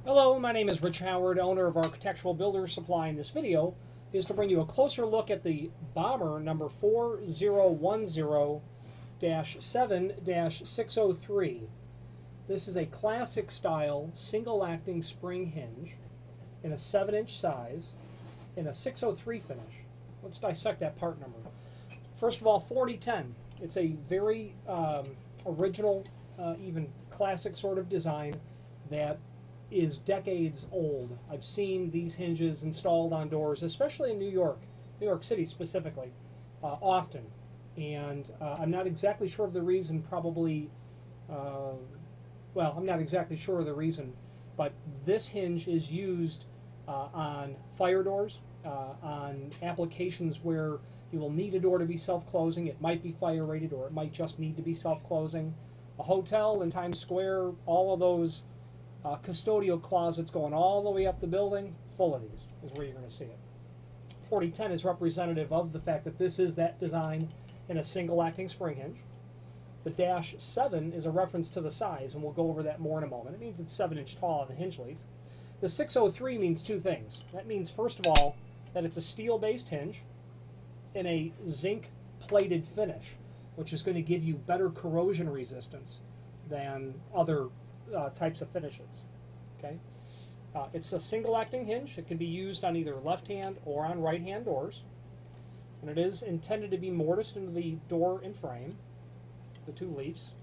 Hello, my name is Rich Howard, owner of Architectural Builders Supply. And this video is to bring you a closer look at the Bommer number 4010-7-603. This is a classic style single acting spring hinge in a 7-inch size in a 603 finish. Let's dissect that part number. First of all, 4010. It's a very original, even classic sort of design that is decades old. I've seen these hinges installed on doors, especially in New York City specifically, often. And I'm not exactly sure of the reason, probably, well, I'm not exactly sure of the reason, but this hinge is used on fire doors, on applications where you will need a door to be self-closing. It might be fire rated or it might just need to be self-closing. A hotel in Times Square, all of those custodial closets going all the way up the building, full of these is where you're going to see it. 4010 is representative of the fact that this is that design in a single acting spring hinge. The -7 is a reference to the size, and we'll go over that more in a moment. It means it's 7-inch tall on the hinge leaf. The 603 means two things. That means, first of all, that it's a steel-based hinge in a zinc-plated finish, which is going to give you better corrosion resistance than other types of finishes. Okay, it's a single-acting hinge. It can be used on either left-hand or on right-hand doors, and it is intended to be mortised into the door and frame, the two leaves.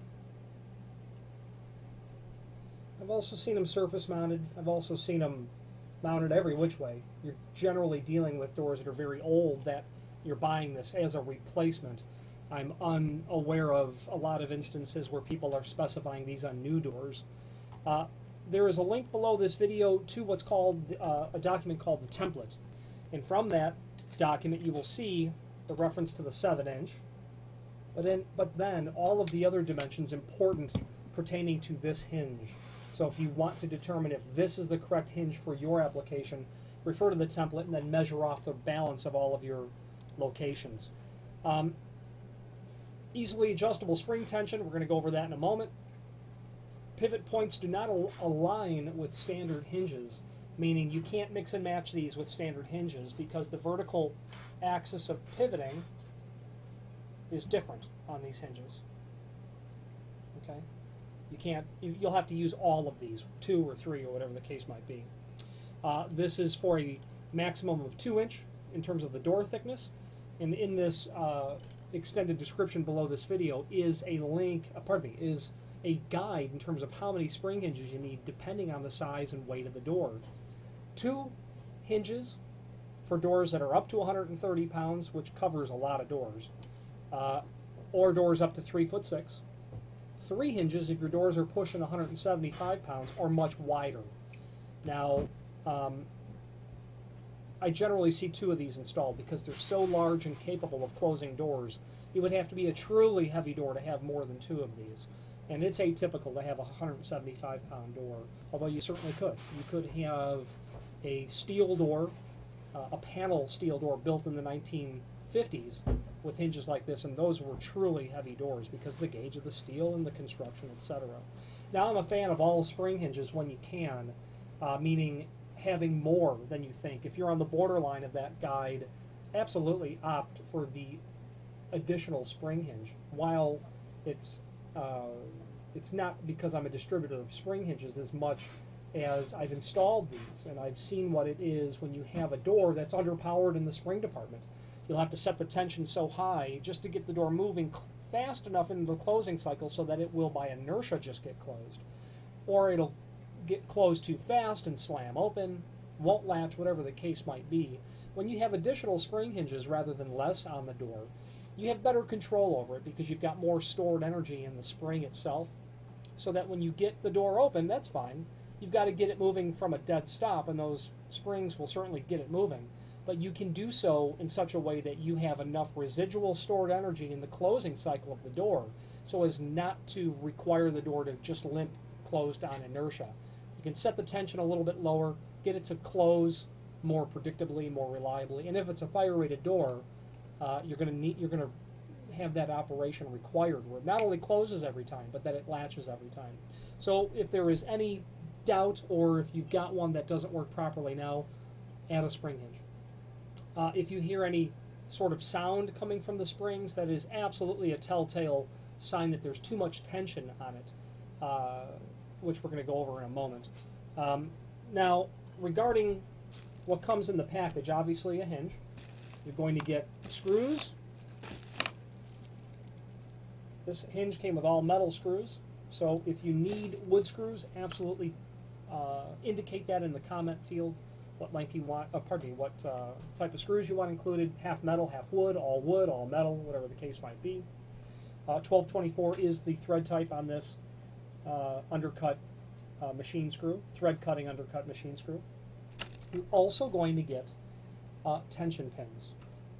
I've also seen them surface-mounted. I've also seen them mounted every which way. You're generally dealing with doors that are very old that you're buying this as a replacement. I'm unaware of a lot of instances where people are specifying these on new doors. There is a link below this video to what's called a document called the template. And from that document you will see the reference to the 7-inch, but then all of the other dimensions important pertaining to this hinge. So if you want to determine if this is the correct hinge for your application, refer to the template and then measure off the balance of all of your locations. Easily adjustable spring tension, we're going to go over that in a moment. Pivot points do not align with standard hinges, meaning you can't mix and match these with standard hinges because the vertical axis of pivoting is different on these hinges. Okay? You can't, you'll have to use all of these, 2 or 3 or whatever the case might be. This is for a maximum of 2-inch in terms of the door thickness, and in this extended description below this video is a link, is a guide in terms of how many spring hinges you need depending on the size and weight of the door. 2 hinges for doors that are up to 130 pounds, which covers a lot of doors, or doors up to 3'6". 3 hinges if your doors are pushing 175 pounds or much wider. Now, I generally see 2 of these installed because they're so large and capable of closing doors. It would have to be a truly heavy door to have more than 2 of these. And it's atypical to have a 175-pound door, although you certainly could. You could have a steel door, a panel steel door built in the 1950s with hinges like this, and those were truly heavy doors because of the gauge of the steel and the construction, etc. Now, I'm a fan of all spring hinges when you can, meaning having more than you think. If you're on the borderline of that guide, absolutely opt for the additional spring hinge. While it's not because I'm a distributor of spring hinges as much as I've installed these, and I've seen what it is when you have a door that's underpowered in the spring department. You'll have to set the tension so high just to get the door moving fast enough in the closing cycle so that it will, by inertia, just get closed. Or it'll get closed too fast and slam open, won't latch, whatever the case might be. When you have additional spring hinges rather than less on the door, you have better control over it because you've got more stored energy in the spring itself, so that when you get the door open, that's fine. You've got to get it moving from a dead stop, and those springs will certainly get it moving. But you can do so in such a way that you have enough residual stored energy in the closing cycle of the door so as not to require the door to just limp closed on inertia. You can set the tension a little bit lower, get it to close more predictably, more reliably, and if it's a fire-rated door, you're going to have that operation required where it not only closes every time, but that it latches every time. So if there is any doubt, or if you've got one that doesn't work properly now, add a spring hinge. If you hear any sort of sound coming from the springs, that is absolutely a telltale sign that there's too much tension on it, which we're going to go over in a moment. Now, regarding what comes in the package, obviously a hinge. You're going to get screws. This hinge came with all metal screws, so if you need wood screws, absolutely indicate that in the comment field. What length you want, what type of screws you want included, half metal, half wood, all metal, whatever the case might be. 1224 is the thread type on this undercut machine screw, thread cutting undercut machine screw. You're also going to get tension pins,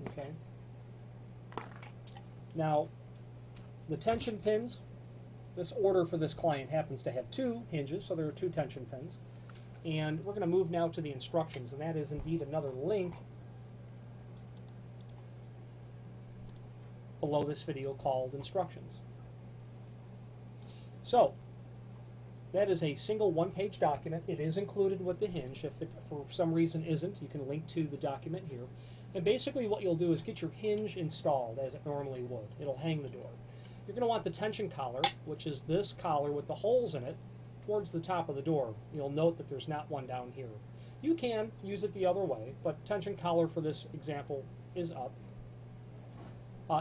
okay? Now, the tension pins, this order for this client happens to have 2 hinges, so there are 2 tension pins. And we're going to move now to the instructions, and that is indeed another link below this video called instructions. So, that is a single one-page document. It is included with the hinge. If it for some reason isn't, you can link to the document here. And basically what you'll do is get your hinge installed as it normally would. It'll hang the door. You're going to want the tension collar, which is this collar with the holes in it, towards the top of the door. You'll note that there's not one down here. You can use it the other way, but tension collar for this example is up.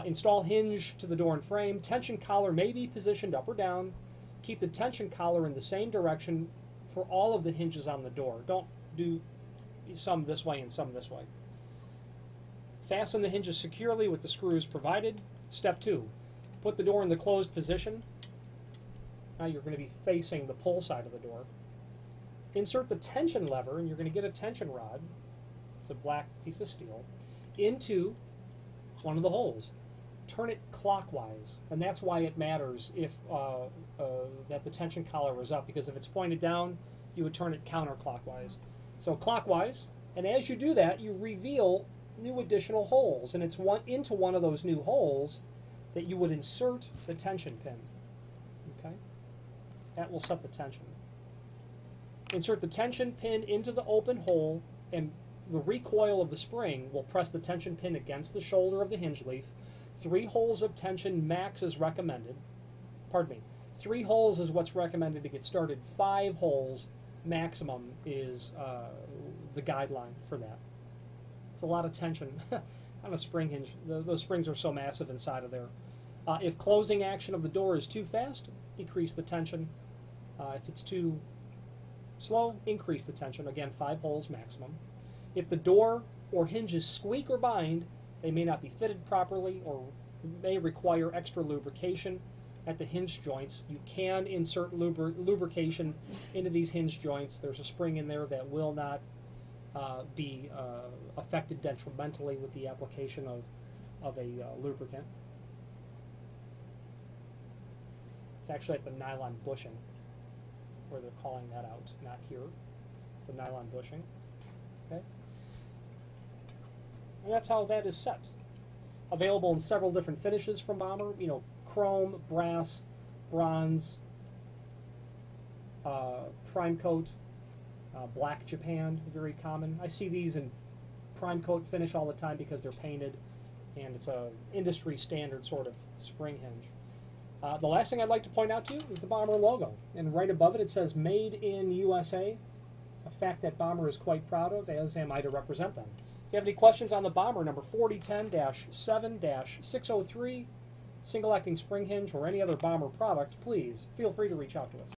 Install hinge to the door and frame. Tension collar may be positioned up or down. Keep the tension collar in the same direction for all of the hinges on the door. Don't do some this way and some this way. Fasten the hinges securely with the screws provided. Step 2, put the door in the closed position. Now you're going to be facing the pull side of the door. Insert the tension lever, and you're going to get a tension rod, it's a black piece of steel, into one of the holes. Turn it clockwise, and that's why it matters if that the tension collar is up, because if it's pointed down, you would turn it counterclockwise. So clockwise, and as you do that, you reveal new additional holes, and it's into one of those new holes that you would insert the tension pin. Okay? That will set the tension. Insert the tension pin into the open hole, and the recoil of the spring will press the tension pin against the shoulder of the hinge leaf. 3 holes of tension max is recommended. Pardon me. 3 holes is what's recommended to get started. 5 holes maximum is the guideline for that. It's a lot of tension on a spring hinge. Those springs are so massive inside of there. If closing action of the door is too fast, decrease the tension. If it's too slow, increase the tension. Again, 5 holes maximum. If the door or hinges squeak or bind, they may not be fitted properly or may require extra lubrication at the hinge joints. You can insert lubrication into these hinge joints. There's a spring in there that will not be affected detrimentally with the application of a lubricant. It's actually at the nylon bushing where they're calling that out, not here. The nylon bushing. Okay? And that's how that is set. Available in several different finishes from Bommer. You know, chrome, brass, bronze, prime coat, black Japan, very common. I see these in prime coat finish all the time because they're painted, and it's a industry standard sort of spring hinge. The last thing I'd like to point out to you is the Bommer logo, and right above it it says Made in USA, a fact that Bommer is quite proud of, as am I to represent them. If you have any questions on the Bommer, number 4010-7-603, single acting spring hinge, or any other Bommer product, please feel free to reach out to us.